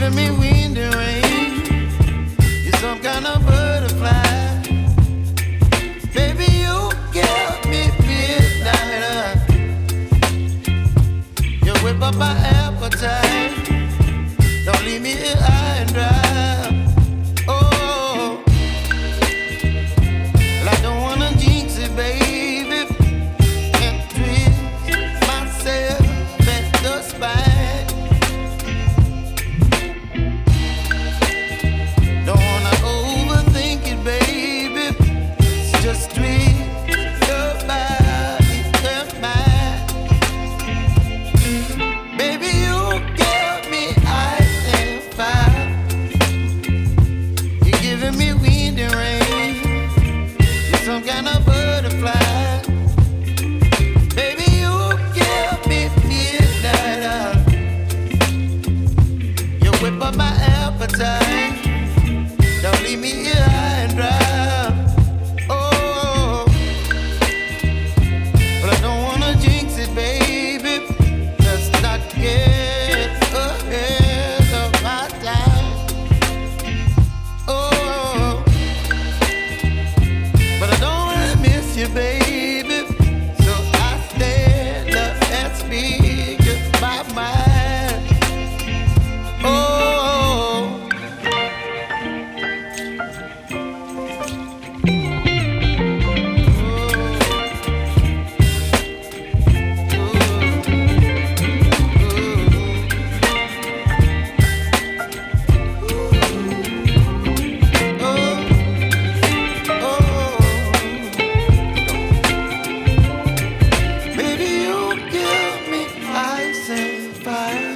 giving me wind and rain. You're some kind of butterfly. Baby, you give me midnight. You whip up my appetite. Don't leave me here high and dry. Oh, well, I don't wanna jinx it, baby. Can't twist myself at the spine. Don't wanna overthink it, baby. It's just twist your body and mine. Baby, you give me ice and fire. You're giving me wind and rain. You're some kind of butterfly. Baby, you give me midnight. You whip up my appetite. Don't leave me here high and dry. Oh, but I don't wanna jinx it, baby. Let's not get ahead of my time. Oh, but I don't wanna miss you, baby. So I stand up and speak my mind. Oh. Baby, you give me ice and fire.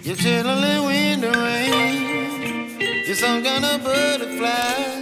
You're chilling in wind and rain. You're some kind of butterfly.